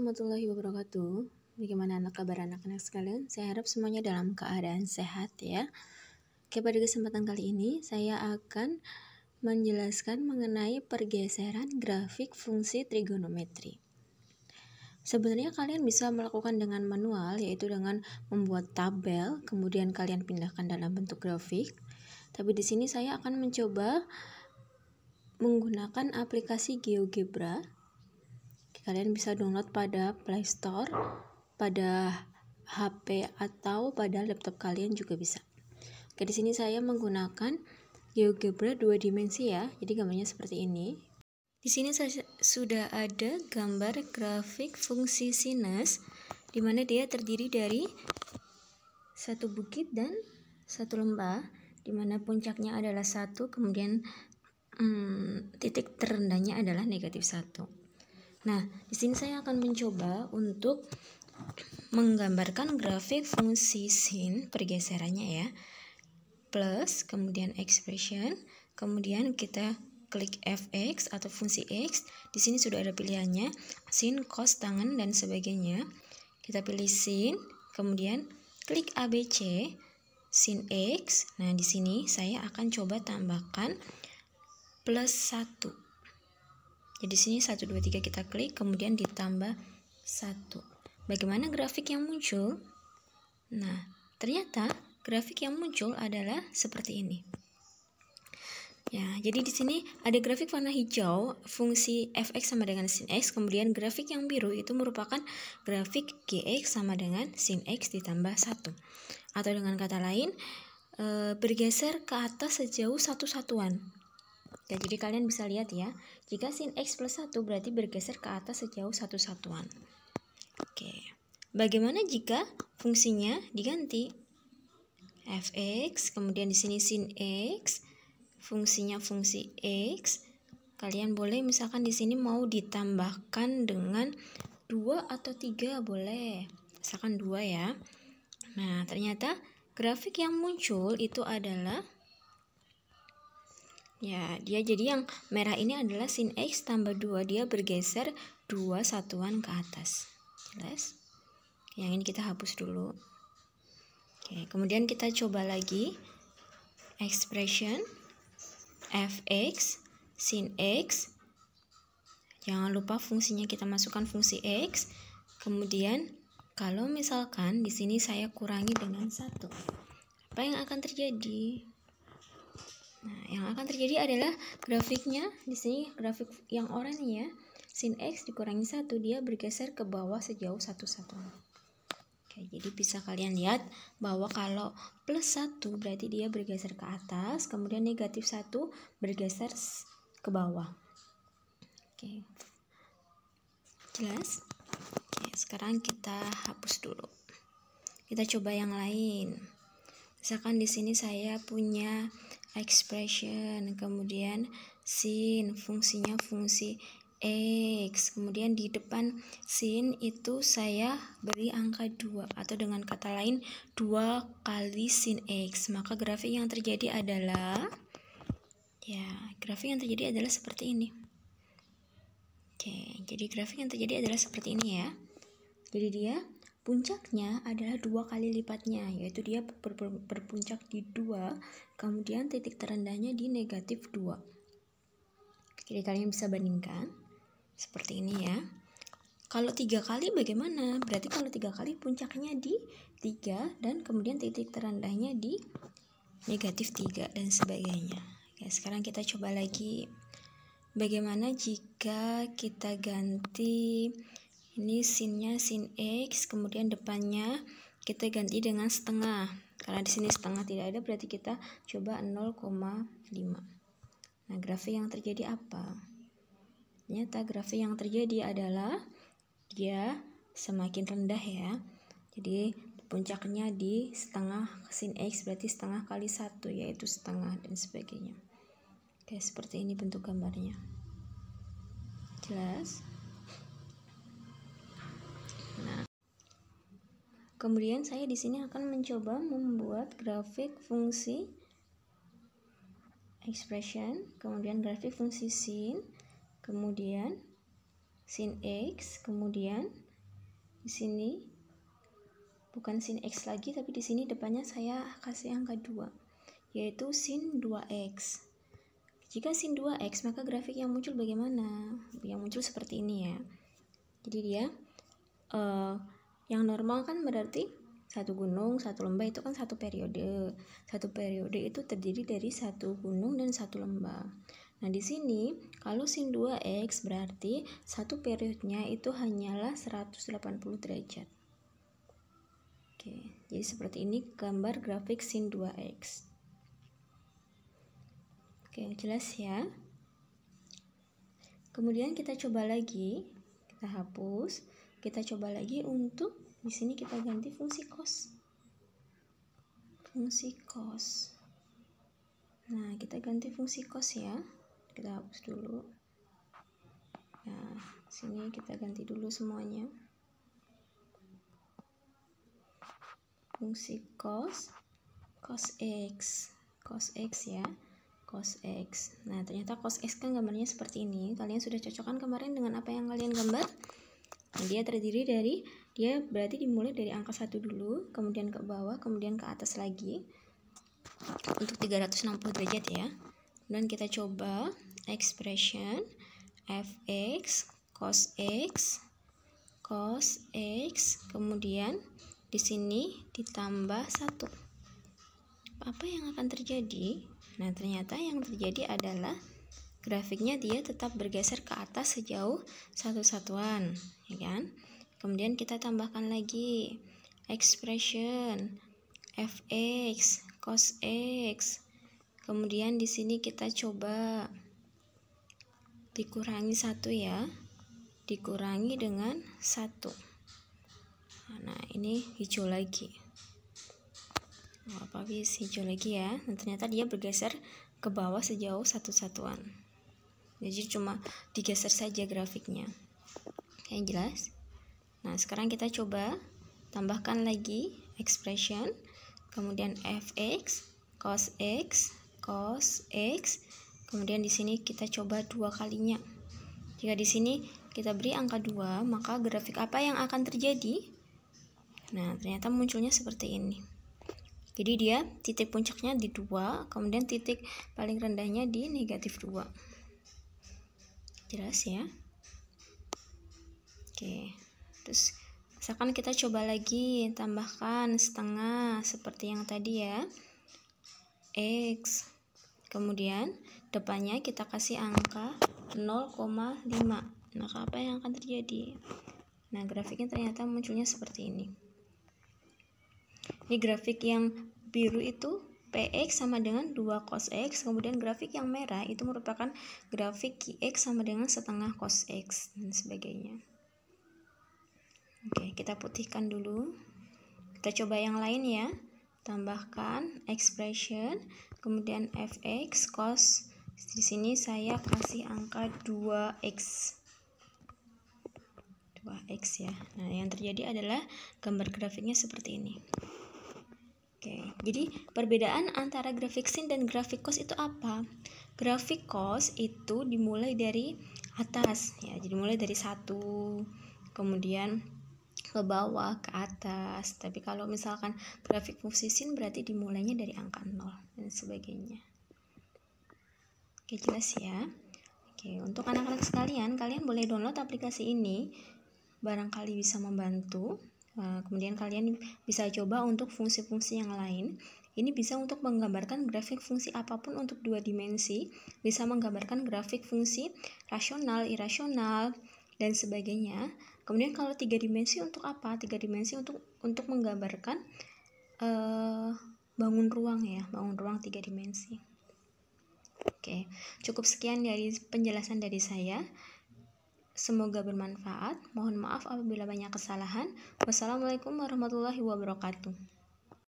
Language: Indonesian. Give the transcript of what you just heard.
warahmatullahi wabarakatuh. Bagaimana kabar anak-anak sekalian? Saya harap semuanya dalam keadaan sehat ya. Oke, pada kesempatan kali ini saya akan menjelaskan mengenai pergeseran grafik fungsi trigonometri. Sebenarnya kalian bisa melakukan dengan manual, yaitu dengan membuat tabel, kemudian kalian pindahkan dalam bentuk grafik. Tapi di sini saya akan mencoba menggunakan aplikasi GeoGebra. Kalian bisa download pada Play Store, pada HP atau pada laptop kalian juga bisa. Oke, di sini saya menggunakan GeoGebra 2 dimensi ya. Jadi gambarnya seperti ini. Di sini sudah ada gambar grafik fungsi sinus, di mana dia terdiri dari satu bukit dan satu lembah, di mana puncaknya adalah 1, kemudian titik terendahnya adalah -1. Nah, di sini saya akan mencoba untuk menggambarkan grafik fungsi sin pergeserannya ya. Plus, kemudian expression, kemudian kita klik fx atau fungsi x. Di sini sudah ada pilihannya sin, cos, tangen dan sebagainya. Kita pilih sin, kemudian klik ABC sin x. Nah, di sini saya akan coba tambahkan plus 1. Jadi sini 1, 2, 3 kita klik, kemudian ditambah 1. Bagaimana grafik yang muncul? Nah, ternyata grafik yang muncul adalah seperti ini. Ya, jadi di sini ada grafik warna hijau, fungsi fx sama dengan sin x, kemudian grafik yang biru itu merupakan grafik gx sama dengan sin x ditambah 1. Atau dengan kata lain, bergeser ke atas sejauh 1 satuan. Ya, jadi kalian bisa lihat ya, jika sin x plus 1 berarti bergeser ke atas sejauh 1 satuan. Oke, bagaimana jika fungsinya diganti? Fx, kemudian di sini sin x, fungsinya fungsi x. Kalian boleh misalkan di sini mau ditambahkan dengan 2 atau 3 boleh, misalkan 2 ya. Nah, ternyata grafik yang muncul itu adalah ya, dia jadi yang merah ini adalah sin x tambah 2, dia bergeser 2 satuan ke atas. Jelas? Yang ini kita hapus dulu. Oke, kemudian kita coba lagi. Expression fx sin x. Jangan lupa fungsinya kita masukkan fungsi x. Kemudian kalau misalkan di sini saya kurangi dengan 1, apa yang akan terjadi? Nah, yang akan terjadi adalah grafiknya di sini, grafik yang oranye ya, sin x dikurangi 1, dia bergeser ke bawah sejauh 1 satuan. Oke, jadi bisa kalian lihat bahwa kalau plus 1 berarti dia bergeser ke atas, kemudian negatif 1 bergeser ke bawah. Oke, jelas? Oke, sekarang kita hapus dulu. Kita coba yang lain. Misalkan di sini saya punya expression, kemudian sin, fungsinya fungsi x, kemudian di depan sin itu saya beri angka 2, atau dengan kata lain 2 kali sin x. Maka grafik yang terjadi adalah seperti ini. Oke, jadi grafik yang terjadi adalah seperti ini ya. Jadi dia puncaknya adalah 2 kali lipatnya, yaitu dia berpuncak di 2, kemudian titik terendahnya di negatif 2. Jadi kalian bisa bandingkan seperti ini ya. Kalau 3 kali bagaimana? Berarti kalau 3 kali puncaknya di 3 dan kemudian titik terendahnya di negatif 3 dan sebagainya. Oke, sekarang kita coba lagi. Bagaimana jika kita ganti ini sinnya sin x, kemudian depannya kita ganti dengan setengah. Karena di sini setengah tidak ada, berarti kita coba 0,5. Nah, grafik yang terjadi apa? Ternyata grafik yang terjadi adalah dia semakin rendah ya. Jadi puncaknya di setengah sin x, berarti setengah kali 1, yaitu setengah dan sebagainya. Oke, seperti ini bentuk gambarnya. Jelas? Nah, kemudian saya di sini akan mencoba membuat grafik fungsi expression, kemudian grafik fungsi sin, kemudian sin x, kemudian Di sini bukan sin X lagi, tapi di sini depannya saya kasih angka 2, yaitu sin 2X. Jika sin 2X, maka grafik yang muncul bagaimana? Yang muncul seperti ini ya. Jadi dia yang normal kan berarti satu gunung, satu lembah itu kan satu periode. Satu periode itu terdiri dari satu gunung dan satu lembah. Nah, di sini kalau sin 2X berarti satu periodenya itu hanyalah 180 derajat. Oke, jadi seperti ini gambar grafik sin 2X. Oke, jelas ya. Kemudian kita coba lagi, kita hapus, kita coba lagi untuk di sini kita ganti fungsi cos. Fungsi cos. Nah, kita ganti fungsi cos ya. Kita hapus dulu. Nah, sini kita ganti dulu semuanya. Fungsi cos X ya, cos X. Nah, ternyata cos X kan gambarnya seperti ini. Kalian sudah cocokkan kemarin dengan apa yang kalian gambar? Nah, dia terdiri dari, dia berarti dimulai dari angka 1 dulu, kemudian ke bawah, kemudian ke atas lagi untuk 360 derajat ya. Dan kita coba expression fx cos X, kemudian di sini ditambah 1. Apa yang akan terjadi? Nah, ternyata yang terjadi adalah grafiknya dia tetap bergeser ke atas sejauh 1 satuan, ya kan? Kemudian kita tambahkan lagi expression fx cos X. Kemudian di sini kita coba dikurangi 1 ya. Dikurangi dengan 1. Nah, ini hijau lagi. Habis hijau lagi ya. Dan ternyata dia bergeser ke bawah sejauh 1 satuan. Jadi cuma digeser saja grafiknya. Oke, jelas? Nah, sekarang kita coba tambahkan lagi expression, kemudian fx cos X, kemudian di sini kita coba 2 kalinya. Jika di sini kita beri angka 2, maka grafik apa yang akan terjadi? Nah, ternyata munculnya seperti ini. Jadi dia titik puncaknya di 2, kemudian titik paling rendahnya di negatif 2. Jelas ya? Oke, terus misalkan kita coba lagi tambahkan setengah seperti yang tadi ya, X, kemudian depannya kita kasih angka 0,5. Maka apa yang akan terjadi? Nah, grafiknya ternyata munculnya seperti ini. Ini grafik yang biru itu PX sama dengan 2 cos X, kemudian grafik yang merah itu merupakan grafik QX sama dengan setengah cos X dan sebagainya. Oke, kita putihkan dulu. Kita coba yang lain ya. Tambahkan expression, kemudian fx cos. Di sini saya kasih angka 2x. 2x ya. Nah, yang terjadi adalah gambar grafiknya seperti ini. Oke, jadi perbedaan antara grafik sin dan grafik cos itu apa? Grafik cos itu dimulai dari atas ya, jadi mulai dari 1, kemudian ke bawah, ke atas. Tapi kalau misalkan grafik fungsi sin berarti dimulainya dari angka 0 dan sebagainya. Oke, jelas ya. Oke, untuk anak-anak sekalian, kalian boleh download aplikasi ini, barangkali bisa membantu. Kemudian kalian bisa coba untuk fungsi-fungsi yang lain. Ini bisa untuk menggambarkan grafik fungsi apapun untuk 2 dimensi, bisa menggambarkan grafik fungsi rasional, irasional, dan sebagainya. Kemudian kalau 3 dimensi untuk apa? 3 dimensi untuk menggambarkan bangun ruang ya, bangun ruang 3 dimensi. Oke, cukup sekian dari penjelasan dari saya. Semoga bermanfaat. Mohon maaf apabila banyak kesalahan. Wassalamualaikum warahmatullahi wabarakatuh.